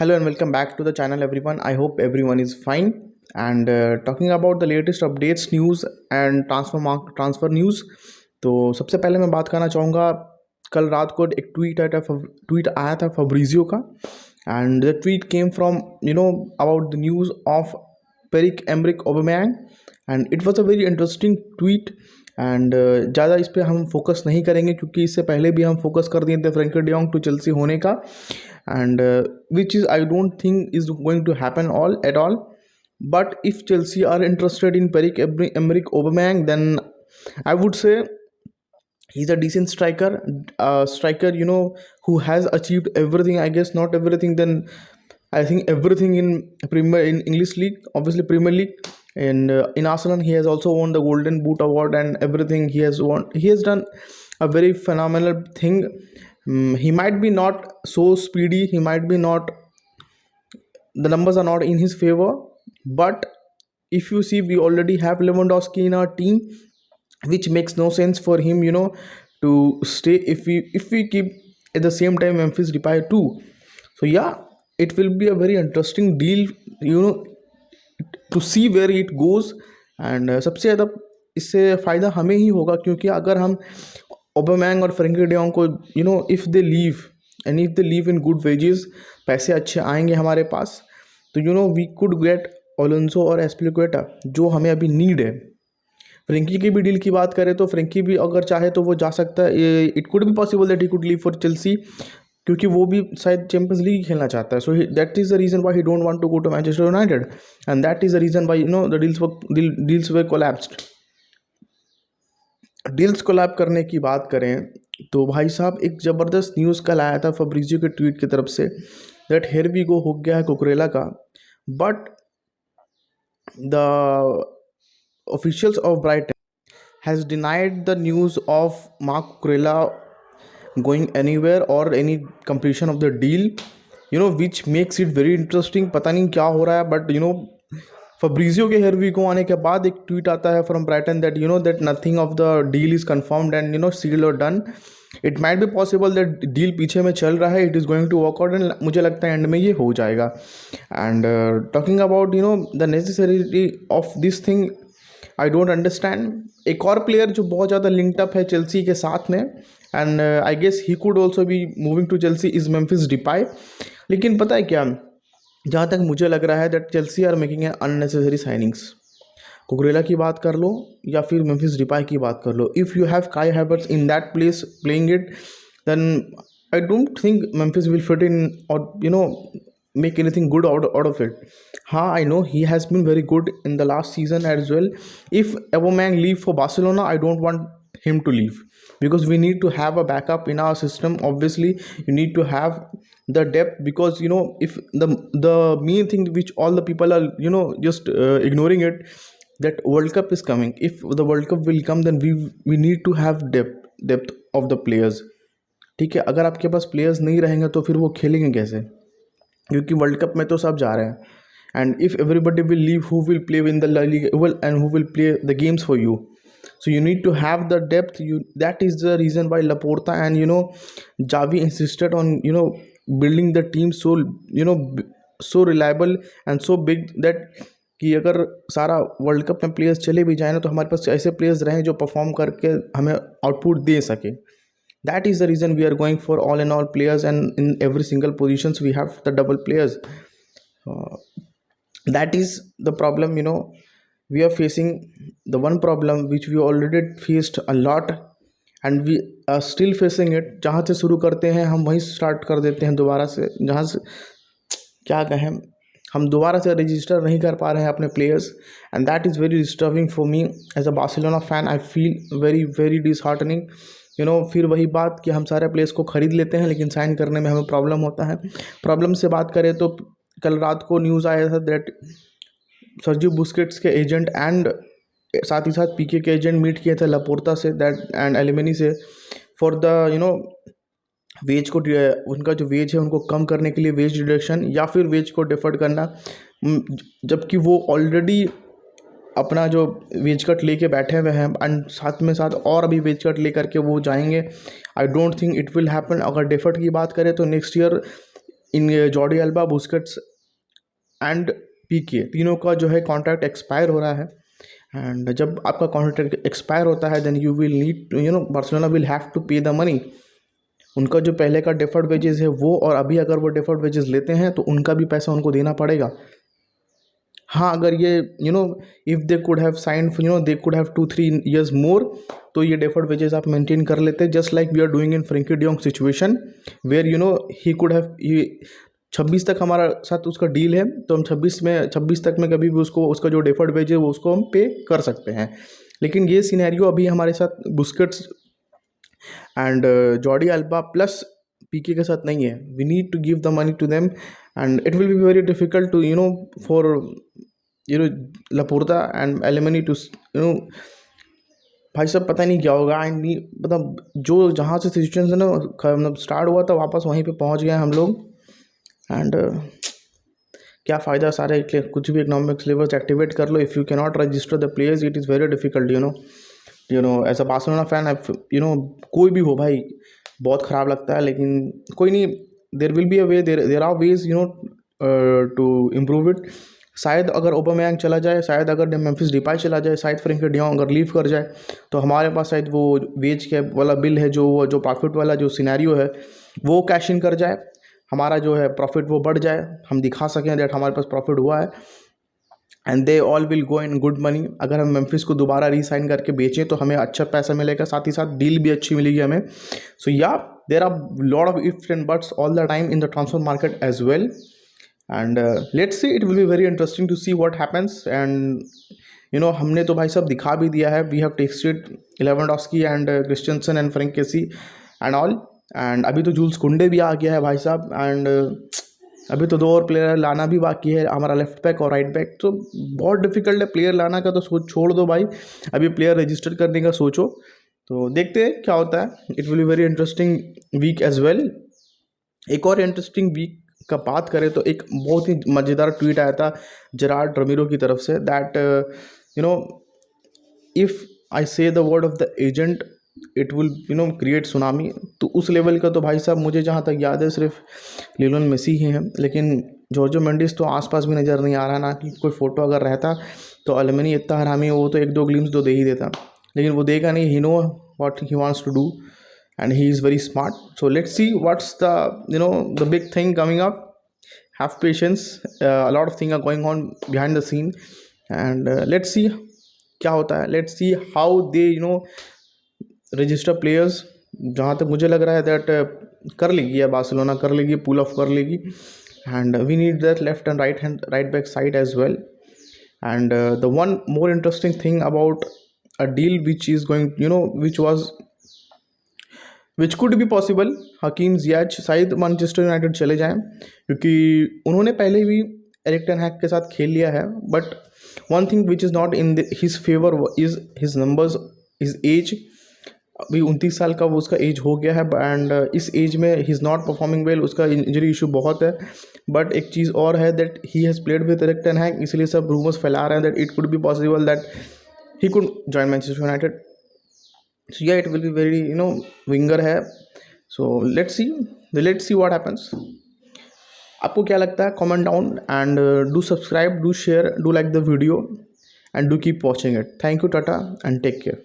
Hello and welcome back to the channel everyone. I hope everyone is fine. And talking about the latest updates, news and transfer news. तो सबसे पहले मैं बात करना चाहूँगा, कल रात को एक ट्वीट आया था फब्रिजियो का. And the tweet came from about the news of Pierre Emerick Aubameyang. And it was a very interesting tweet. And ज़्यादा इस पर हम फोकस नहीं करेंगे क्योंकि इससे पहले भी हम फोकस कर दिए थे Frankie de Jong to Chelsea होने का. And which is I don't think is going to happen all at all. But if Chelsea are interested in Emerick Aubameyang, then I would say he's a decent striker who has achieved everything. I guess not everything, then I think everything in English league, obviously Premier League. And in Arsenal he has also won the Golden Boot award and everything. He has done a very phenomenal thing. He might be not so speedy, the numbers are not in his favor, but if you see, we already have Lewandowski in our team, which makes no sense for him to stay if we keep at the same time Memphis Depay too. So yeah, it will be a very interesting deal to see where it goes. And सबसे ज़्यादा इससे फ़ायदा हमें ही होगा क्योंकि अगर हम Aubameyang और फ्रैंकी डे जॉन्ग को if they leave in good wages, पैसे अच्छे आएंगे हमारे पास, तो वी कुड गेट ओलोंसो और एस्पिलिक्वेटा जो हमें अभी नीड है. फ्रैंकी की भी डील की बात करें तो फ्रैंकी भी अगर चाहे तो वो जा सकता है. It could be possible that he could leave for Chelsea क्योंकि वो भी शायद चैंपियंस लीग खेलना चाहता है. So that is the reason why he don't want to go to Manchester United, and that is the reason why the deals were collapsed. Deals collapse करने की बात करें तो भाई साहब एक ज़बरदस्त न्यूज़ कल आया था फब्रिजियो के ट्वीट की तरफ say that here we go हो गया है कुकरेला का. But the officials of Brighton has denied the news of Marc Cucurella going anywhere और any completion of the deal, which makes it very interesting. पता नहीं क्या हो रहा है, बट फब्रिजियो के हेयर वी को आने के बाद एक ट्वीट आता है from Brighton that that nothing of the deal is confirmed and sealed और done. It might be possible that deal पीछे में चल रहा है, it is going to work out, and मुझे लगता है एंड में ये हो जाएगा. And talking about the necessity of this thing, I don't understand. एक और प्लेयर जो बहुत ज़्यादा लिंक्ड अप है चेल्सी के साथ में, and I guess he could also be moving to Chelsea, is Memphis Depay. लेकिन पता है क्या, जहाँ तक मुझे लग रहा है that Chelsea are making an unnecessary signings. Cucurella की बात कर लो या फिर मेम्फिस डिपाई की बात कर लो, if you have Kai Havertz in that place playing it, then I don't think Memphis will fit in और make anything good out of it. I know he has been very good in the last season as well. If Aubameyang leave for Barcelona, I don't want him to leave because we need to have a backup in our system. Obviously you need to have the depth because if the main thing which all the people are just ignoring it, that World Cup is coming. If the World Cup will come, then we need to have depth of the players. ठीक है, अगर आपके पास players नहीं रहेंगे तो फिर वो खेलेंगे कैसे, क्योंकि वर्ल्ड कप में तो सब जा रहे हैं. And if everybody will leave, who will play in the league and who will play the games for you. So you need to have the depth. That is the reason why Laporta and Xavi insisted on building the team so reliable and so big that कि अगर सारा world cup में players चले भी जाए ना तो हमारे पास ऐसे प्लेयर्स रहें जो परफॉर्म करके हमें आउटपुट दे सके. That is the reason we are going for all in all players, and in every single positions we have the double players. That is the problem we are facing. The one problem which we already faced a lot and we are still facing it. जहाँ से शुरू करते हैं हम वहीं start कर देते हैं दोबारा से. जहाँ से क्या कहें, हम दोबारा से रजिस्टर नहीं कर पा रहे हैं अपने players, and that is very disturbing for me as a Barcelona fan. I feel very very disheartening. फिर वही बात कि हम सारे प्लेयर्स को ख़रीद लेते हैं लेकिन साइन करने में हमें प्रॉब्लम होता है. प्रॉब्लम से बात करें तो कल रात को न्यूज़ आया था दैट सर्जियो बुस्केट्स के एजेंट एंड साथ ही साथ पीके के एजेंट मीट किए थे लपोर्ता से दैट एंड एलिमिनी से फॉर द वेज को, उनका जो वेज है उनको कम करने के लिए वेज डिडक्शन या फिर वेज को डिफर्ड करना, जबकि वो ऑलरेडी अपना जो वेज कट लेके बैठे हुए हैं एंड साथ में साथ और अभी वेज कट ले करके वो जाएंगे. I don't think it will happen. अगर डिफर्ट की बात करें तो next year in Jordi Alba, Busquets and Pique तीनों का जो है कॉन्ट्रैक्ट एक्सपायर हो रहा है। एंड जब आपका कॉन्ट्रैक्ट एक्सपायर होता है then you will need Barcelona will have to pay the money. उनका जो पहले का डेफर्ड वेजेस है वो, और अभी अगर वो डेफर्ड वेजेस लेते हैं तो उनका भी पैसा उनको देना पड़ेगा। हाँ, अगर ये if they could have signed they could have 2-3 years मोर, तो ये डेफर्ड वेजेस आप मेंटेन कर लेते हैं, just like we are doing in Frenkie de Jong situation where he could have 26 तक हमारा साथ उसका डील है, तो हम 26 तक में कभी भी उसका जो डेफर्ड वेज है वो उसको हम पे कर सकते हैं। लेकिन ये सिनेरियो अभी हमारे साथ Busquets and Jordi Alba plus Pique के साथ नहीं है। We need to give the money to them and it will be very difficult to for Laporta and Alemany to भाई साहब पता नहीं क्या होगा। एंड मतलब जो जहाँ से सिचुएशन ना मतलब स्टार्ट हुआ था वापस वहीं पे पहुँच गए हम लोग। एंड क्या फ़ायदा सारे कुछ भी इकोनॉमिक्स लेवर्स एक्टिवेट कर लो, if you can not register the players it is very difficult as a Barcelona fan. कोई भी हो भाई बहुत ख़राब लगता है, लेकिन कोई नहीं, there will be a way, there are ways to improve it. शायद अगर ओबामेयांग चला जाए, शायद अगर मेम्फिस डिपाई चला जाए, शायद फ्रैंकी डी जॉन्ग अगर लीव कर जाए, तो हमारे पास शायद वो वेज कैप वाला बिल है, जो प्रॉफिट वाला जो सिनेरियो है वो कैश इन कर जाए, हमारा जो है प्रॉफिट वो बढ़ जाए, हम दिखा सकें दैट हमारे पास प्रॉफिट हुआ है and they all will go in good money. अगर हम मेम्फिस को दोबारा रीसाइन करके बेचें तो हमें अच्छा पैसा मिलेगा, साथ ही साथ डील भी अच्छी मिलेगी हमें। So yeah there are lot of ifs and buts all the time in the transfer market as well and let's see, it will be very interesting to see what happens. And हमने तो भाई सब दिखा भी दिया है, we have tested Lewandowski and Christensen and Franck Kessie and all. And अभी तो जूल्स कुंडे भी आ गया है भाई साहब, एंड अभी तो 2 और प्लेयर लाना भी बाकी है, हमारा लेफ्ट बैक और राइट बैक। तो बहुत डिफिकल्ट है प्लेयर लाना का, तो सोच छोड़ दो भाई, अभी प्लेयर रजिस्टर करने का सोचो। तो देखते हैं क्या होता है। It will be very interesting week as well. एक और इंटरेस्टिंग वीक का बात करें तो एक बहुत ही मज़ेदार ट्वीट आया था जेरार्ड रमीरो की तरफ से दैट इफ़ आई से the word of the agent it will create tsunami. तो उस लेवल का तो भाई साहब मुझे जहाँ तक याद है सिर्फ लियोनेल मेसी ही हैं, लेकिन जॉर्जो मेंडिस तो आसपास भी नज़र नहीं आ रहा ना, कि कोई फ़ोटो अगर रहता तो एलिमनी इतना हरामी है, वो तो 1-2 ग्लिम्स तो दे ही देता, लेकिन वो देगा नहीं। He know what he wants to do and he is very smart. So let's see what's the big thing coming up. Have patience, a lot of things are going on behind the scene and let's see क्या होता है। let's see how they register players। जहाँ तक मुझे लग रहा है that कर लेगी या बार्सिलोना कर लेगी, पुल ऑफ कर लेगी and we need that left and right back side as well। and the one more interesting thing about a deal which is going which could be possible, Hakim Ziyech शायद Manchester United चले जाएं, क्योंकि उन्होंने पहले भी Eric ten हैग के साथ खेल लिया है। But one thing which is not in his favour is his numbers, his age. अभी 29 साल का वो उसका एज हो गया है एंड इस एज में he is not performing well, उसका इंजरी इशू बहुत है। बट एक चीज़ और है that he has played with Erik ten Hag, इसलिए सब रूमर्स फैला रहे हैं that it could be possible that he could join Manchester United. So yeah, it will be very winger है। So let's see what happens। आपको क्या लगता है, comment down and do subscribe, do share, do like the video and do keep watching it। Thank you, Tata and take care।